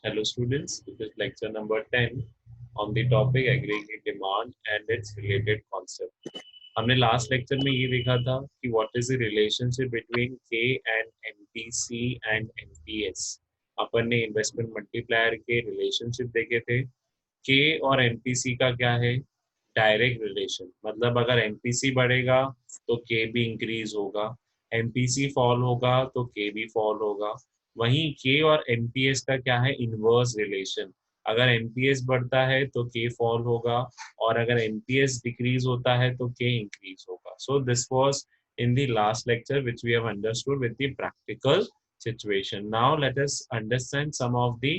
Hello students, this is lecture number 10 on the topic aggregate demand and its related concept. हमने last lecture में ये देखा था कि what is the relationship between के and MPC and MPS. अपन ने investment multiplier के relationship देखे थे. के और एमपीसी का क्या है? Direct relation. मतलब अगर एमपीसी बढ़ेगा तो के भी इंक्रीज होगा, एमपीसी फॉल होगा तो के भी फॉल होगा. वहीं के और एमपीएस का क्या है? Inverse relation. अगर एमपीएस बढ़ता है तो के फॉल होगा, और अगर एमपीएस डिक्रीज होता है तो के इंक्रीज होगा. So this was in the last lecture which we have understood with the practical situation. Now let us understand some of the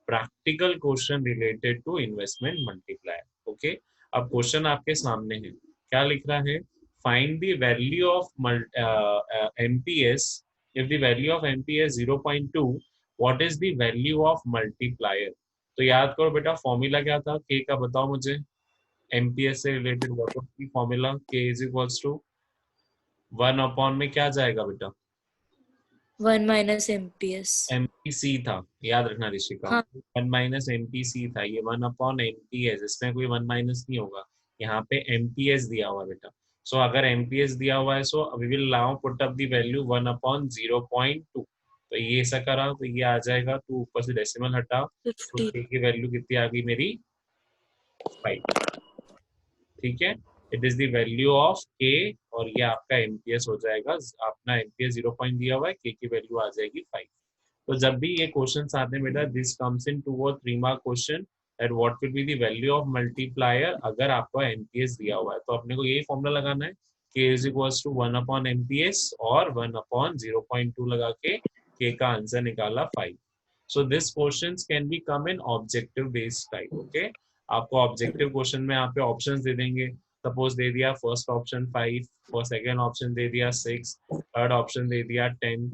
practical question related to investment multiplier. Okay, अब question आपके सामने है. क्या लिख रहा है? Find the value of MPS if the value of MPS 0.2, what is the value of multiplier? तो याद करो बेटा, फॉर्मूला क्या था के का? बताओ मुझे. एमपीएस से related what was the formula? के इज इक्वल्स टू 1 अपॉन में क्या जाएगा बेटा? 1 - MPS. एमपीसी था, याद रखना ऋषिका. हाँ. 1 - एमपीसी था, ये 1/एमपीएस. इसमें कोई 1 - नहीं होगा. यहाँ पे एमपीएस दिया हुआ है बेटा. सो अगर एमपीएस दिया हुआ है, so we will now put up the value 1/0.2. तो ये ऐसा करा तो ये आ जाएगा. तो ऊपर से डेसिमल हटा तो 50. के की वैल्यू कितनी आ गई मेरी? 5. ठीक है, it is the value of के, और ये आपका एमपीएस हो जाएगा. अपना एमपीएस 0 दिया हुआ है, के की वैल्यू आ जाएगी 5. तो जब भी ये क्वेश्चन आते हैं बेटा, दिस कम्स इन 2 और 3 mark question, that what will be the value of multiplier अगर आपका एमपीएस दिया हुआ है. तो अपने को यही फॉर्मूला लगाना है, के इज इक्वल्स टू 1/एमपीएस और 1/0.2 लगा के का आंसर निकाला 5. So this questions can be come in objective based type. Okay, आपको ऑब्जेक्टिव क्वेश्चन में यहाँ पे ऑप्शंस दे देंगे. सपोज दे दिया first option 5, for second option दे दिया 6, थर्ड ऑप्शन दे दिया 10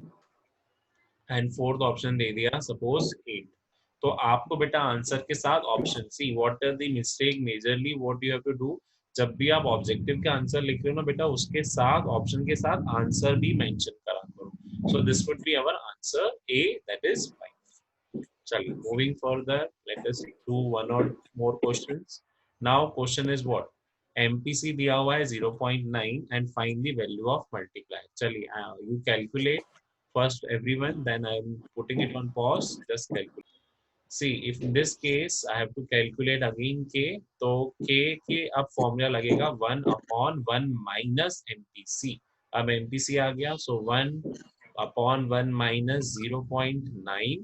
एंड फोर्थ ऑप्शन दे दिया सपोज 8. तो आपको बेटा आंसर के साथ option C, what are the mistake majorly what you have to do, जब भी आप ऑब्जेक्टिव के आंसर लिख रहे हो ना बेटा, उसके साथ ऑप्शन के साथ आंसर भी मेंशन करा करो. So this would be our answer A, that is 5. चलिए, moving further, let us do one or more questions. Now question is what? MPC दिया हुआ है 0.9 and find the value of multiply. चलिए, you calculate first everyone, then I'm putting it on pause, just calculate. See, if in this case I have to calculate again k, तो k के अब formula लगेगा 1/1 minus MPC. अब MPC आ गया, सो 1/1 minus 0.9,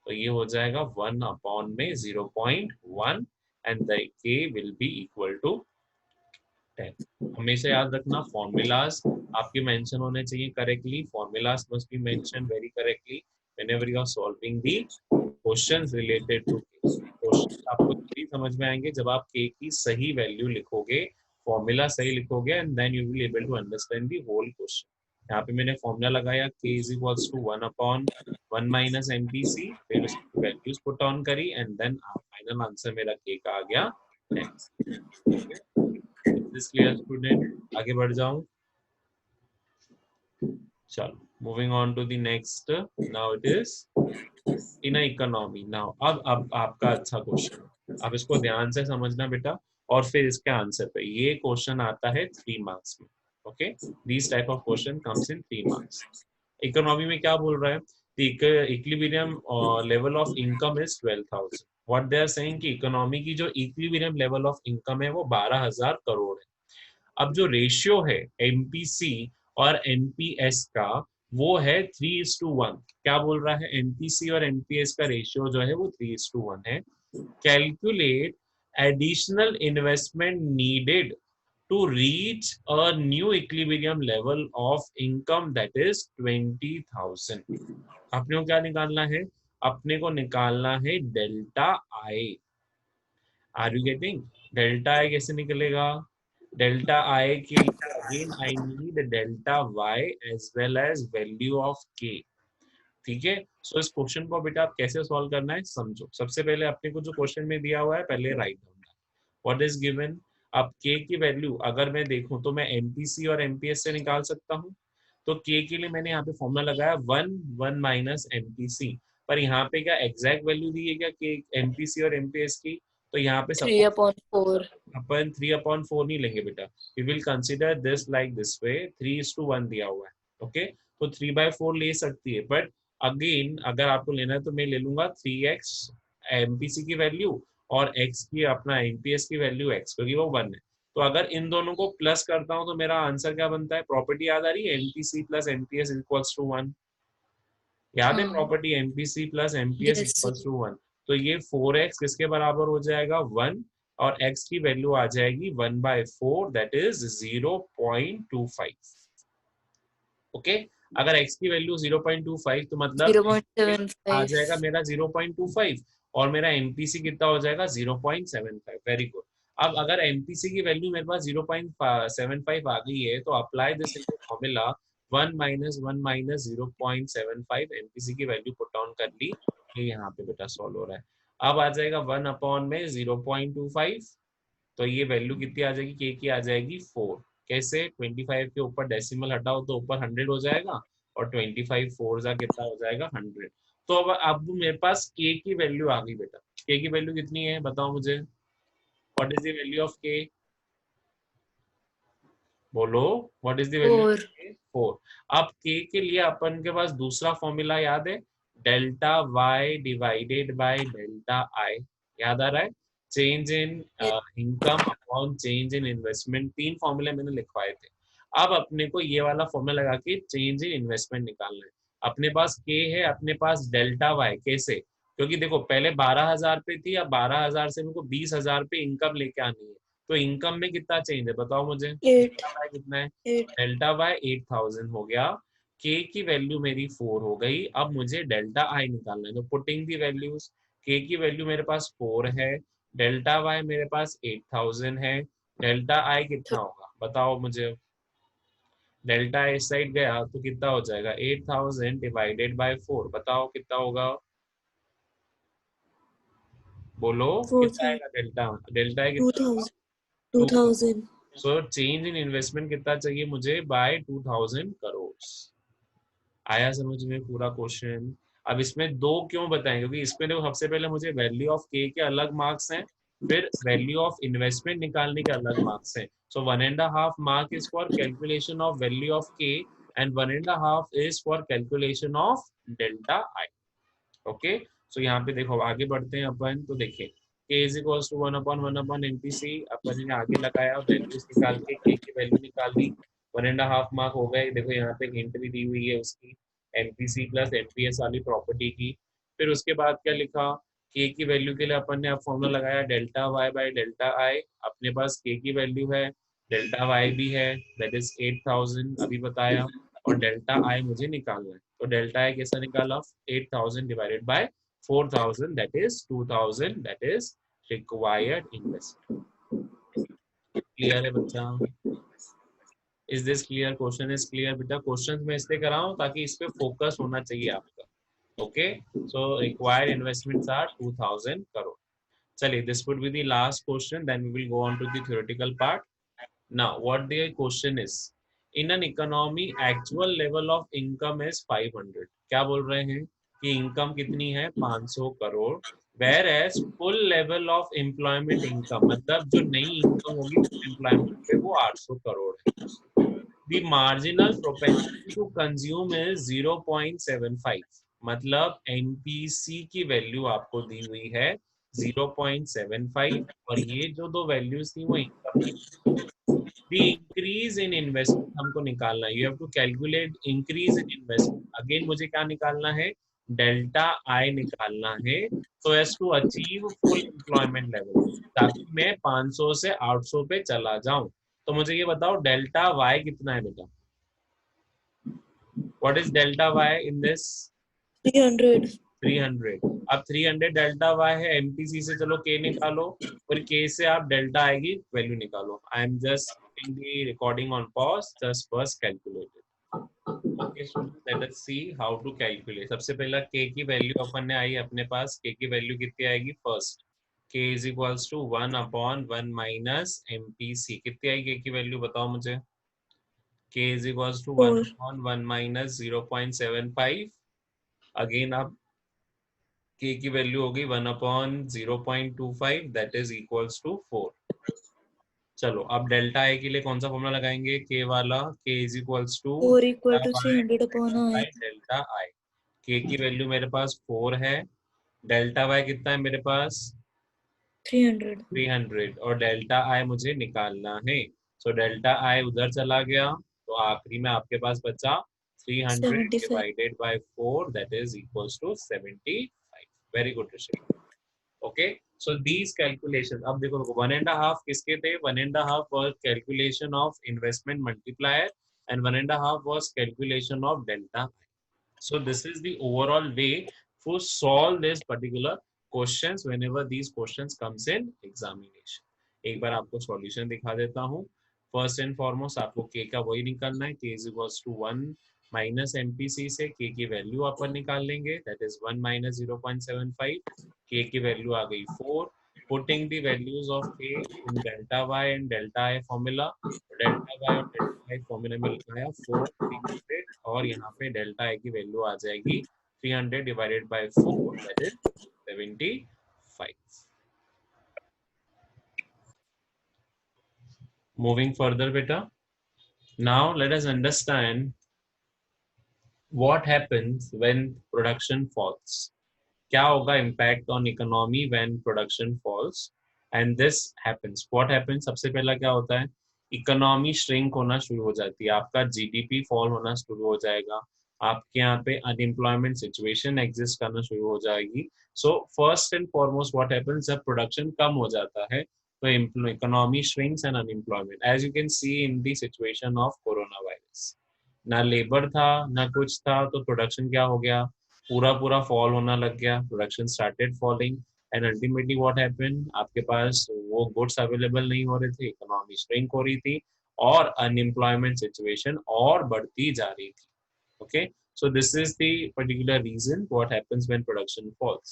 तो ये हो जाएगा 1 में 0.1 and the k will be equal to 10. हमेशा याद रखना, फॉर्मूलाज आपके मेंशन होने चाहिए correctly. Formulas must be mention very correctly whenever you are solving the questions related to K. Question आपको तभी समझ में आएंगे जब आप के की सही वैल्यू लिखोगे, फॉर्मूला सही लिखोगे, and then you will able to understand the whole question. यहाँ पे मैंने फॉर्मूला लगाया K is equals to 1/1 minus MPC, फिर उसकी वैल्यूज पुट ऑन करी, एंड देन फाइनल आंसर मेरा के का आ गया 10. This clear student? आगे बढ़ जाऊं? चलो, moving on to the next. Now it is in economy. Now अब आपका अच्छा क्वेश्चन, अब इसको ध्यान से समझना बेटा, और फिर इसके आंसर पे. ये क्वेश्चन आता है 3 मार्क्स में. Okay, this type of question comes in 3 marks. Economy में क्या बोल रहा है? Equilibrium level of income is 12,000. What they are saying कि इकोनॉमी की जो इक्विलिब्रियम लेवल ऑफ इनकम है वो 12,000 करोड़ है. अब जो रेशियो है एमपीसी और एमपीएस का, वो है 3:1. क्या बोल रहा है? एमपीसी और एमपीएस का रेशियो जो है वो 3:1 है. Calculate additional investment needed to reach a new equilibrium level of income that is 20,000. अपने को क्या निकालना है? अपने को निकालना है delta I. Are you getting? Delta I कैसे निकलेगा? डेल्टा आई के लिए again I need delta Y as well as value of K. ठीक है, सो इस क्वेश्चन को बेटा आप कैसे सॉल्व करना है समझो. सबसे पहले अपने को जो क्वेश्चन में दिया हुआ है पहले write down. What is given? अब के की वैल्यू अगर मैं देखूं तो मैं एमपीसी और एमपीएस से निकाल सकता हूं. तो के के लिए मैंने यहाँ पे फॉर्मूला लगाया 1/1 माइनस एमपीसी. पर यहाँ पे क्या एग्जैक्ट वैल्यू दी है क्या कि एमपीसी और एमपीएस की? तो यहाँ पे 3 सपोज upon 4. अपन 3/4 नहीं लेंगे बेटा, we will consider this like this way, 3:1 दिया हुआ है, ओके। तो 3/4 ले सकती है, बट अगेन अगर आपको लेना है तो मैं ले लूंगा 3x एमपीसी की वैल्यू और x की अपना एमपीएस की वैल्यू x, क्योंकि वो 1 है। तो अगर इन दोनों को प्लस करता हूँ तो मेरा आंसर क्या बनता है? प्रॉपर्टी याद आ रही है, MPC plus MPS equals to 1। याद है हाँ. Property, MPC plus MPS Yes. Equals to 1। तो ये 4x किसके बराबर हो जाएगा? 1। और x की वैल्यू आ जाएगी 1/4, दैट इज 0.25। ओके। अगर x की वैल्यू 0.25 तो मतलब आ जाएगा 0.75. मेरा 0.25, और मेरा एमपीसी कितना हो जाएगा? 0.75। Very good. अब अगर एमपीसी की वैल्यू मेरे पास 0.75 आ गई है तो apply this into formula 1 - 1 - 0.75, MPC की वैल्यू पुट ऑन कर ली, ये यहाँ पे बेटा सॉल्व हो रहा है। अब आ जाएगा 1/0.25, तो ये वैल्यू कितनी आ जाएगी? के की आ जाएगी 4। कैसे? 25 के ऊपर डेसिमल हटाओ तो ऊपर 100 हो जाएगा, और 25 4 जा कितना हो जाएगा? 100। तो अब मेरे पास के की वैल्यू आ गई बेटा। के की वैल्यू कितनी है बताओ मुझे? What is the value of के? बोलो, what is the value of 4. के? 4। अब के के लिए अपन के पास दूसरा फॉर्मूला याद है, delta Y divided by delta I. याद आ रहा है? Change in Yes. Income upon change in investment, 3 फॉर्मूले मैंने लिखवाए थे। अब अपने को ये वाला फॉर्मूला लगा के चेंज इन इन्वेस्टमेंट निकालना है। अपने पास के है, अपने पास डेल्टा वाई। कैसे? क्योंकि देखो पहले 12,000 पे थी, अब 12,000 से मेरे को 20,000 पे इनकम लेके आनी है। तो इनकम में कितना चेंज है बताओ मुझे? 8. डेल्टा वाई कितना है? 8. डेल्टा वाई 8,000 हो गया। के की वैल्यू मेरी 4 हो गई। अब मुझे डेल्टा आई निकालना है, तो पुटिंग दी वैल्यूज, के की वैल्यू मेरे पास 4 है, डेल्टा वाई मेरे पास 8,000 है, डेल्टा आई कितना होगा बताओ मुझे? डेल्टा इस साइड गया तो कितना हो जाएगा? 8,000 डिवाइडेड बाय 4, बताओ कितना होगा? बोलो, कितना 4,000. आएगा डेल्टा? डेल्टा आई कितना होगा? 2,000. 2,000। 2,000. सो चेंज इन इन्वेस्टमेंट कितना चाहिए मुझे? बाय 2,000 करोड़। आया समझ में पूरा क्वेश्चन? अब इसमें दो क्यों बताएं, क्योंकि इसमें देखो सबसे पहले मुझे वैल्यू ऑफ के अलग मार्क्स हैं, फिर वैल्यू ऑफ इन्वेस्टमेंट निकालने के अलग मार्क्स हैं। So 1.5 mark is for calculation of value of K, and 1.5 is for calculation of delta I. Okay. So यहाँ पे देखो आगे बढ़ते हैं अपन, तो देखिए के इज इक्वल्स टू 1/1 एमपीसी, अपन ने आगे लगाया वैल्यूज निकाल के के की वैल्यू निकाल दी, 1.5 मार्क हो गए। देखो यहाँ पे हिंट भी दी हुई है उसकी, एमपीसी प्लस एमपीएस वाली प्रॉपर्टी की। फिर उसके बाद क्या लिखा? के की वैल्यू के लिए अपन ने अब फॉर्मूला लगाया delta Y by delta I. अपने पास के की वैल्यू है, डेल्टा वाई भी है, दैट इज 8,000 अभी बताया, और डेल्टा आई मुझे निकालना है। तो डेल्टा आई कैसा निकाला? 8,000 divided by 4,000, that is 2,000, that is required investment. Clear है बच्चा? Is this clear? Question is clear बेटा? क्वेश्चन मैं इसलिए कर रहा हूँ ताकि इस पे फोकस होना चाहिए आपका। Okay. So required investments are 2,000 crore. चलिए, this would be the last question, then we will go on to the theoretical part. Now, what the question is? In an economy, actual level of income is 500। क्या बोल रहे हैं कि income कितनी है? 500 crore. Whereas full level of employment income, मतलब जो नई इनकम होगी फुल एम्प्लॉयमेंट पे, वो 800 करोड़ है। The marginal propensity to consume is 0.75, मतलब एनपीसी की वैल्यू आपको दी हुई है 0.75, और ये जो दो वैल्यूज थी वो इनकम की। दी इंक्रीज इन इन्वेस्टमेंट हमको निकालना है, you have to calculate increase in investment. Again मुझे क्या निकालना है? डेल्टा आई निकालना है, so as to achieve full employment level, ताकि मैं 500 से 800 पे चला जाऊं। तो मुझे ये बताओ डेल्टा वाई कितना है बेटा? What is delta Y in this? 300. 300। अब 300 डेल्टा वाई है, एमपीसी से चलो के निकालो, और के से आप डेल्टा आएगी वैल्यू निकालो। I am just putting the recording on pause, just first calculate it. Okay students, let us see how to calculate। सबसे पहला के की वैल्यू अपन ने आई अपने पास, के की वैल्यू कितनी आएगी? First K is equals to 1/1 minus MPC, कितनी आई के की वैल्यू बताओ मुझे? K is equals to 4. 1/1 minus 0.75। Again आप K की वैल्यू होगी 1/0.25 दैट इज इक्वल्स टू 4। चलो अब डेल्टा आई के लिए कौन सा फॉर्मूला लगाएंगे, के वाला, K is equals to 4 equal delta to Y 300 upon divided I. By delta I. K की वैल्यू मेरे पास 4 है, डेल्टा वाई कितना है मेरे पास 300. 300 और डेल्टा आई मुझे निकालना है। सो डेल्टा आई उधर चला गया तो आखिरी में आपके पास बचा 300 75. Divided by 4 that is equals to 75। Very good Rishika. Okay, so these calculation, अब देखो 1.5 किसके थे, 1.5 was calculation of investment multiplier and 1.5 was calculation of delta. So this is the overall way to solve this particular questions whenever these questions comes in examination. एक बार आपको solution दिखा देता हूँ। First and foremost आपको के का वही निकालना है, K is equals to 1 minus MPC से के की वैल्यू अपन निकाल लेंगे दैट इज 1 माइनस 0.75। के की वैल्यू आ गई 4। Putting the values of K in delta Y and delta I formula, delta Y और डेल्टा आई फॉर्मूला में लगाया 4 300 और यहाँ पे डेल्टा आई की वैल्यू आ जाएगी 300 divided by 4 that is 75। Moving further, beta. Now let us understand what happens when production falls. क्या होगा impact on economy when production falls and this happens. What happens? सबसे पहला क्या होता है, इकोनॉमी श्रिंक होना शुरू हो जाती है, आपका जीडीपी फॉल होना शुरू हो जाएगा, आपके यहाँ पे अनएम्प्लॉयमेंट सिचुएशन एग्जिस्ट करना शुरू हो जाएगी। So first and foremost what happens, जब प्रोडक्शन कम हो जाता है तो economy shrinks and unemployment, as you can see in the situation of coronavirus, ना लेबर था ना कुछ था तो प्रोडक्शन क्या हो गया, पूरा पूरा फॉल होना लग गया, production started falling and ultimately what happened, आपके पास वो गुड्स अवेलेबल नहीं हो रहे थे, इकोनॉमी श्रिंक हो रही थी और अनएम्प्लॉयमेंट सिचुएशन और बढ़ती जा रही थी। Okay, so this is the particular reason what happens when production falls.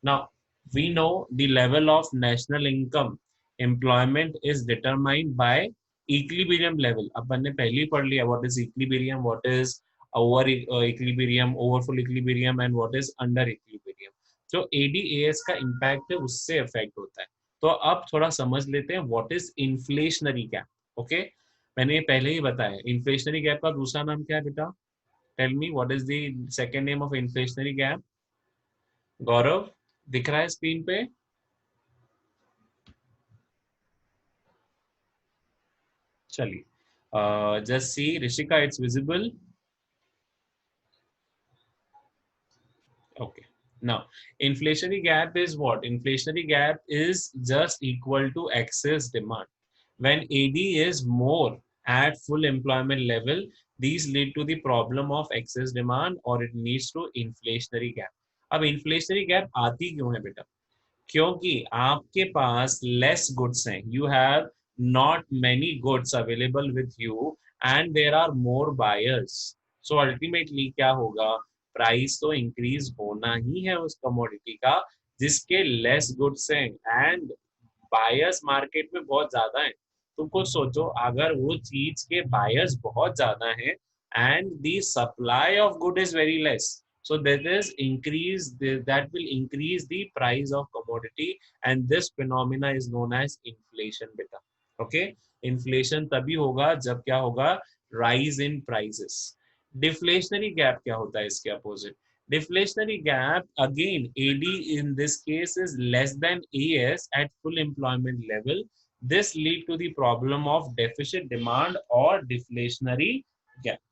Now we know the level of national income employment is determined by equilibrium level. अपन ने पहले ही पढ़ लिया what is equilibrium, what is over equilibrium, overfull equilibrium and what is under equilibrium. जो ADAS का impact है उससे affect होता है। तो अब थोड़ा समझ लेते हैं what is inflationary gap. Okay, मैंने ये पहले ही बताया, inflationary gap का दूसरा नाम क्या है बेटा, tell me what is the second name of inflationary gap. गौरव दिख रहा है स्क्रीन पे, चलिए just see Rishika it's visible. Okay, now inflationary gap is what, inflationary gap is just equal to excess demand. When AD is more at full employment level, these lead to the problem of excess demand or it leads to inflationary gap. अब inflationary gap आती क्यों है बेटा, क्योंकि आपके पास less goods हैं, you have not many goods available with you and there are more buyers. So ultimately क्या होगा, प्राइस तो इंक्रीज होना ही है उस कमोडिटी का जिसके लेस गुड्स हैं एंड बायर्स मार्केट में बहुत ज्यादा है। तुम खुद सोचो, अगर वो चीज के बायर्स बहुत ज्यादा हैं and the supply of good is very less, so that is increase that will increase the price of commodity and this phenomena is known as inflation beta. Okay, inflation तभी होगा जब क्या होगा, rise in prices. Deflationary gap क्या होता है इसके opposite, deflationary gap again AD in this case is less than AS at full employment level. This lead to the problem of deficit demand or deflationary gap.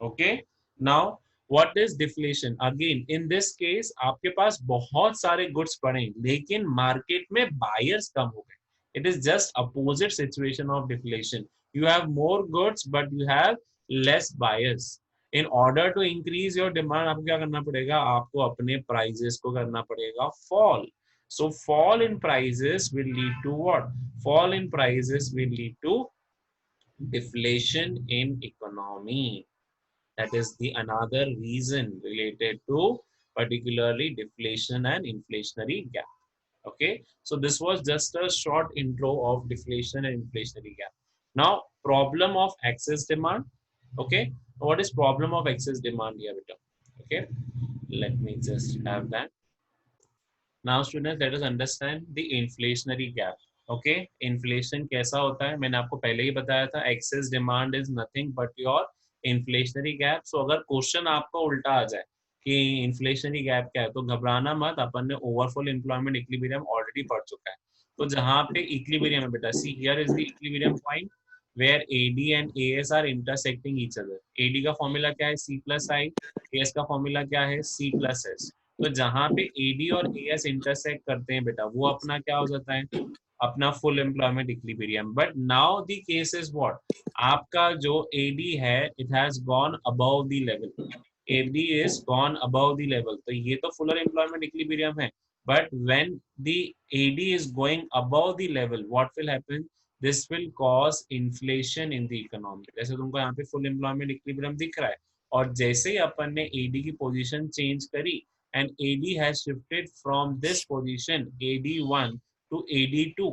Okay, now what is deflation, again in this case आपके पास बहुत सारे goods पड़े लेकिन market में buyers कम हो गए, it is just opposite situation of deflation. You have more goods but you have less buyers. In order to increase your demand आपको क्या करना पड़ेगा, आपको अपने prices को करना पड़ेगा fall. So fall in prices will lead to what, fall in prices will lead to deflation in economy. That is the another reason related to particularly deflation and inflationary gap. Okay, so this was just a short intro of deflation and inflationary gap. Now problem of excess demand. Okay, what is problem of excess demand here beta? Okay, let me just have that. Now students let us understand the inflationary gap. Okay, inflation कैसा होता है मैंने आपको पहले ही बताया था. Excess demand is nothing but your inflationary gap. So अगर क्वेश्चन आपका उल्टा आ जाए कि इन्फ्लेशनरी गैप क्या है, तो घबराना मत, अपन ने ओवरफुल एम्प्लॉयमेंट इक्विलिब्रियम ऑलरेडी पढ़ चुका है. तो जहां पे इक्विलिब्रियम है बेटा, see here is the equilibrium point where AD and AS are intersecting each other. AD का फॉर्मूला क्या है, C प्लस आई. AS का फॉर्मूला क्या है, C प्लस एस. तो जहां पे AD और AS इंटरसेक्ट करते हैं बेटा, वो अपना क्या हो जाता है, अपना full employment equilibrium. But now the case is what, आपका जो AD है it has gone above the level. AD is gone above the level. तो ये तो fuller employment equilibrium है. But when the AD is going above the level, what will happen? This will cause inflation in the economy. जैसे तुमको यहाँ पे full employment equilibrium दिख रहा है, और जैसे ही अपन ने AD की पोजीशन चेंज करी and AD has shifted from this position AD1 to AD2.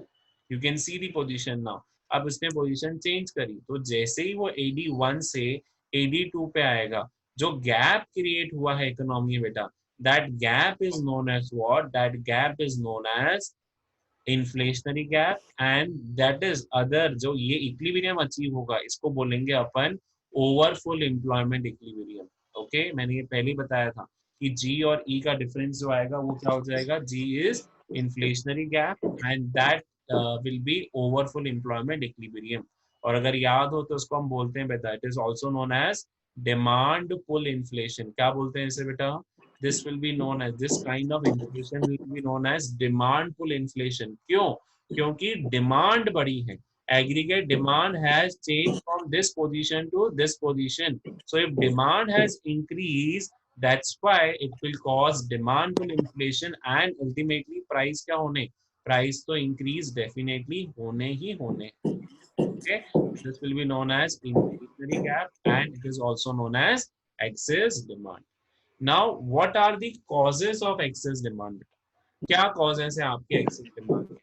You can see the position now. अब उसने पोजीशन चेंज करी, तो जैसे ही वो AD1 से AD2 पे आएगा, जो गैप क्रिएट हुआ है इकोनॉमी में बेटा, that gap is known as what, that gap is known as inflationary gap. And that is other, जो ये इक्विलिब्रियम अचीव होगा इसको बोलेंगे अपन ओवरफुल एम्प्लॉयमेंट इक्विलिब्रियम. ओके, मैंने ये पहले ही बताया था कि जी और ई का डिफरेंस जो आएगा वो क्या हो जाएगा, जी is inflationary gap and that will be overfull employment equilibrium. और अगर याद हो तो उसको हम बोलते हैं बेटा, it is also known as demand pull inflation. क्या बोलते हैं इसे बेटा, this will be known as, this kind of inflation will be known as demand pull inflation. क्यों, क्योंकि डिमांड बढ़ी है. aggregate demand has changed from this position to this position. So if demand has increased, that's why it will cause demand pull inflation and ultimately price क्या होने, price तो increase definitely होने ही होने. Okay, this will be known as inflationary gap and it is also known as excess demand. Now what are the causes of excess demand. क्या causes है आपके excess demand के.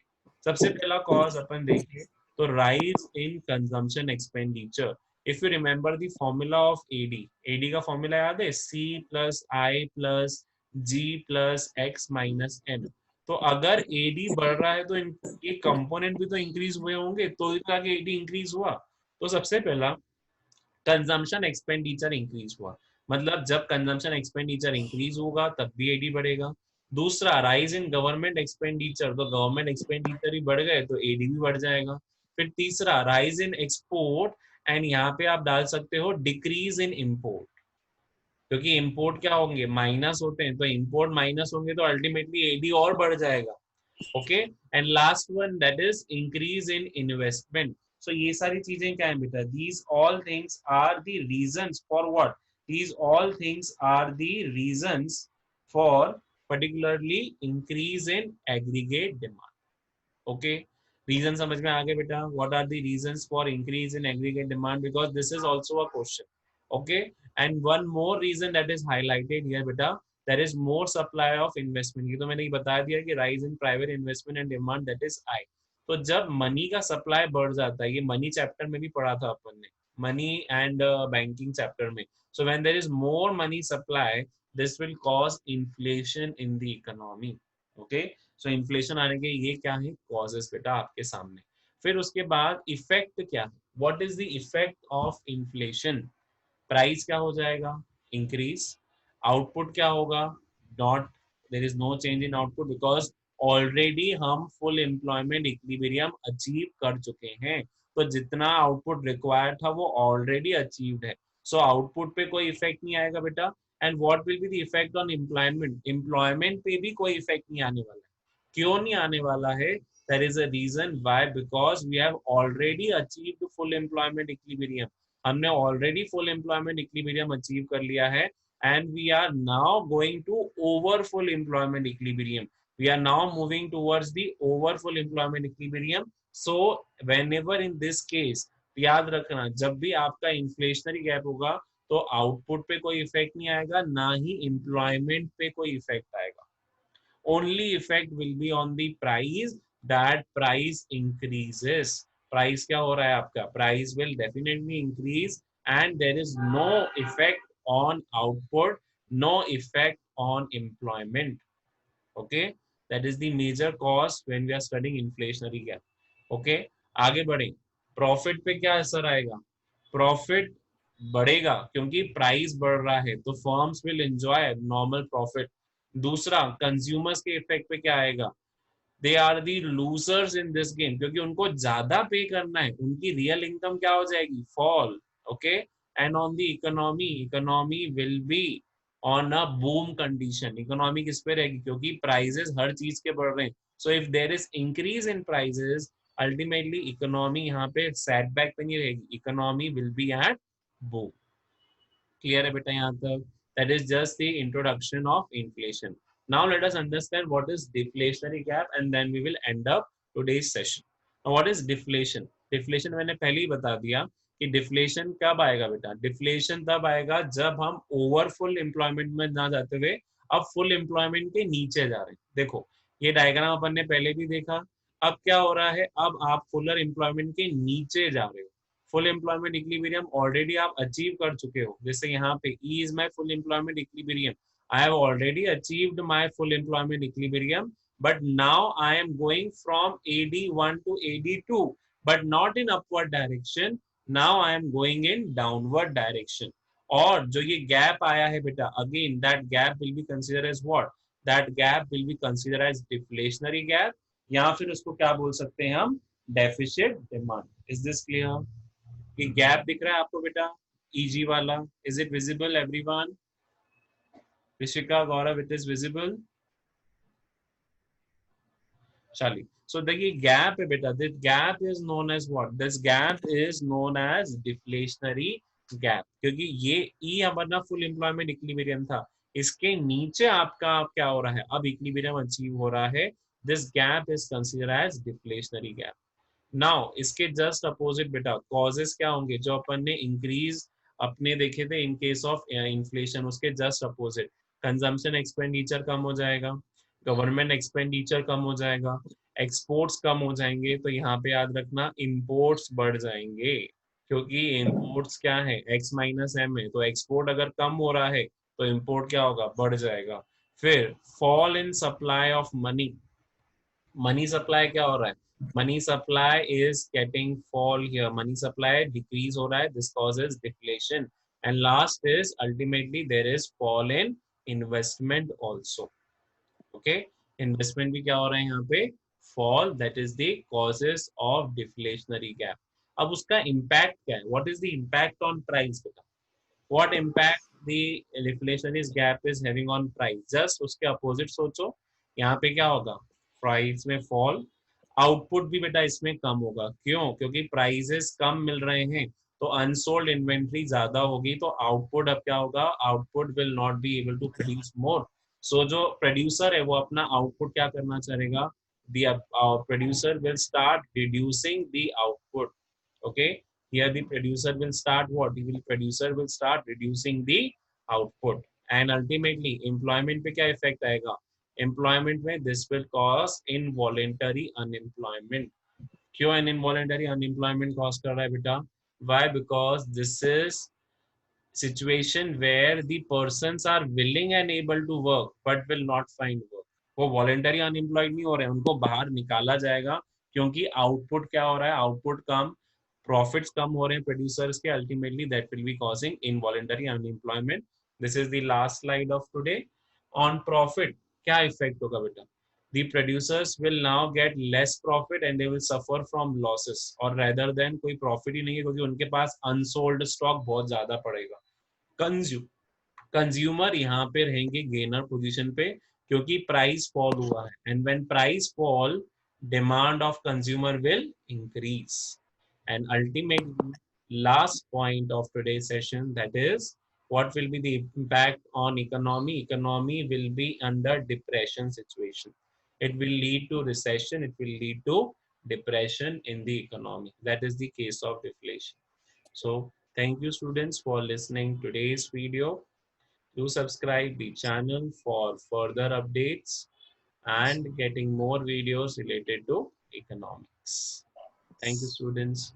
सबसे पहला कॉज अपन देखें तो rise in consumption expenditure. If you remember the formula of AD, AD का फॉर्मूला याद है, C plus I plus G plus X minus N. तो अगर एडी बढ़ रहा है तो ये कंपोनेंट भी तो इंक्रीज हुए होंगे, तो आगे एडी इंक्रीज हुआ. तो सबसे पहला कंजम्पशन एक्सपेंडिचर इंक्रीज हुआ, मतलब जब कंजम्पशन एक्सपेंडिचर इंक्रीज होगा तब भी एडी बढ़ेगा. दूसरा, राइज इन गवर्नमेंट एक्सपेंडिचर, तो गवर्नमेंट एक्सपेंडिचर ही बढ़ गए तो एडी भी बढ़ जाएगा. फिर तीसरा, राइज इन एक्सपोर्ट, एंड यहाँ पे आप डाल सकते हो डिक्रीज इन इम्पोर्ट, क्योंकि इम्पोर्ट क्या होंगे, माइनस होते हैं, तो इम्पोर्ट माइनस होंगे तो अल्टीमेटली एडी और बढ़ जाएगा. Okay, and last one that is increase in investment. So ये सारी चीजें क्या है बेटा, these all things are the reasons for what, these all things are the reasons for particularly increase in aggregate demand. Okay, reason समझ में आ गए बेटा, what are the reasons for increase in aggregate demand, because this is also a question. Okay, and one more reason that is highlighted here बेटा, there is more supply of investment. ये तो मैंने बता दिया कि rise in private investment and demand, that is I. तो जब money का सप्लाई बढ़ जाता है, ये मनी चैप्टर में भी पढ़ा था अपन ने, मनी एंड बैंकिंग चैप्टर में. So when there is more money supply, this will cause inflation in the economy. Okay, so inflation आने के ये क्या है कॉजेस बेटा आपके सामने. फिर उसके बाद इफेक्ट क्या है, what is the effect of inflation. Price क्या हो जाएगा, इंक्रीज. आउटपुट क्या होगा, not, there is no change in output because already हम फुल एम्प्लॉयमेंट इक्विलिब्रियम अचीव कर चुके हैं. तो जितना आउटपुट रिक्वायर्ड था वो ऑलरेडी अचीव्ड है. सो आउटपुट पे कोई इफेक्ट नहीं आएगा बेटा. And what will be the effect on employment, employment पे भी कोई इफेक्ट नहीं आने वाला है. क्यों नहीं आने वाला है, there is a reason why, because we have already achieved full employment equilibrium. हमने already full employment equilibrium achieve कर लिया है and we are now going to over full employment equilibrium. We are now moving towards the over full employment equilibrium. So whenever in this case, याद रखना, जब भी आपका inflationary gap होगा तो आउटपुट पे कोई इफेक्ट नहीं आएगा, ना ही एम्प्लॉयमेंट पे कोई इफेक्ट आएगा. only effect will be on the price, that price increases. Price क्या हो रहा है आपका, price will definitely increase and there is no effect on output, no effect on employment. Okay, that is the major cause when we are studying inflationary gap. Okay, आगे बढ़े। Profit पे क्या असर आएगा? प्रॉफिट बढ़ेगा क्योंकि प्राइस बढ़ रहा है, तो firms will enjoy normal profit. दूसरा, कंज्यूमर्स के इफेक्ट पे क्या आएगा? They are the losers in this game, क्योंकि उनको ज्यादा पे करना है, उनकी रियल इनकम क्या हो जाएगी? Fall. Okay, and on the economy, economy will be on a boom condition. Economy किस पे रहेगी? क्योंकि प्राइजेस हर चीज के बढ़ रहे हैं, so if there is increase in prices, ultimately economy यहाँ पे सेटबैक पे नहीं रहेगी, economy will be at boom. Clear है बेटा यहाँ तक? That is just the introduction of inflation. Now let us understand what is deflationary gap and then we will end up today's session. What is deflation? Deflation मैंने पहले ही बता दिया कि deflation कब आएगा बेटा? डिफ्लेशन तब आएगा जब हम ओवर फुल एम्प्लॉयमेंट में ना जाते हुए अब फुल एम्प्लॉयमेंट के नीचे जा रहे हैं। देखो, ये डायग्राम अपन ने पहले भी देखा। अब क्या हो रहा है? अब आप फुलर एम्प्लॉयमेंट के नीचे जा रहे हो। फुल एम्प्लॉयमेंट इक्विलिब्रियम ऑलरेडी आप अचीव कर चुके हो। जैसे यहाँ पे E is my full employment equilibrium, I have already achieved my full employment equilibrium, but now I am going from AD1 to AD2, but not in upward direction. Now I am going in downward direction. और जो ये gap आया है बेटा, again that gap will be consider as what? That gap will be consider as deflationary gap, या फिर उसको क्या बोल सकते हैं हम? Deficit demand. Is this clear? ये गैप दिख रहा है आपको बेटा, ईजी वाला? Is it visible everyone? Rishika, Gaurav, it is visible? चलिए, सो देखिए गैप है बेटा, this gap is known as what? This gap is known as deflationary gap, क्योंकि ये ई हमारा फुल एम्प्लॉयमेंट इक्विलिब्रियम था, इसके नीचे आपका अब क्या हो रहा है? अब इक्विलिब्रियम अचीव हो रहा है। This gap is consider as deflationary gap. Now इसके जस्ट अपोजिट बेटा कॉजेस क्या होंगे? जो अपन ने इंक्रीज अपने देखे थे इन केस ऑफ इन्फ्लेशन, उसके जस्ट अपोजिट कंजम्पशन एक्सपेंडिचर कम हो जाएगा, गवर्नमेंट एक्सपेंडिचर कम हो जाएगा, एक्सपोर्ट्स कम हो जाएंगे। तो यहाँ पे याद रखना इंपोर्ट्स बढ़ जाएंगे, क्योंकि इंपोर्ट्स क्या है? एक्स माइनस एम है, तो एक्सपोर्ट अगर कम हो रहा है तो इंपोर्ट क्या होगा? बढ़ जाएगा। फिर fall in supply of money, money supply क्या हो रहा है? Money supply is getting fall here, money supply decrease हो रहा है, this causes deflation. And last is ultimately there is fall in investment also. Okay, investment भी क्या हो रहा है यहाँ पे? Fall, that is the causes of deflationary gap. अब उसका इम्पैक्ट क्या है? What is the impact on price बेटा? what impact the inflation is gap is having on price? just उसके अपोजिट सोचो, यहाँ पे क्या होगा? प्राइस में फॉल, आउटपुट भी बेटा इसमें कम होगा। क्यों? क्योंकि प्राइसेस कम मिल रहे हैं, तो अनसोल्ड इन्वेंट्री ज्यादा होगी, तो आउटपुट अब क्या होगा? Output will not be able to produce more. So जो प्रोड्यूसर है वो अपना आउटपुट क्या करना चाहेगा? the producer will start reducing the output. Okay, here the producer will start what? The producer will start reducing the output, and ultimately employment पे क्या effect आएगा? employment में this will cause involuntary unemployment. क्यों involuntary unemployment cause कर रहा है बेटा? Why? Because this is situation where the persons are willing and able to work but will not find work. वो वॉलेंटरी अनएम्प्लॉयड नहीं हो रहे हैं, उनको बाहर निकाला जाएगा, क्योंकि आउटपुट क्या हो रहा है? आउटपुट कम, प्रॉफिट्स कम हो रहे हैं प्रोड्यूसर्स के, ultimately that will B causing involuntary unemployment. This is the last slide of today. On profit क्या इफेक्ट होगा बेटा? the producers will now get less profit and they will suffer from losses, और rather than कोई profit ही नहीं है क्योंकि उनके पास unsold stock बहुत ज्यादा पड़ेगा। कंज्यूमर यहाँ पे रहेंगे गेनर पोजीशन पे, क्योंकि प्राइस फॉल हुआ है, and when price fall demand of consumer will increase, and ultimately last point of today's session, that is what will be the impact on economy? Economy will be under depression situation, it will lead to recession, it will lead to depression in the economy. That is the case of deflation. So thank you students for listening today's video. Do subscribe the channel for further updates and getting more videos related to economics. Thank you students.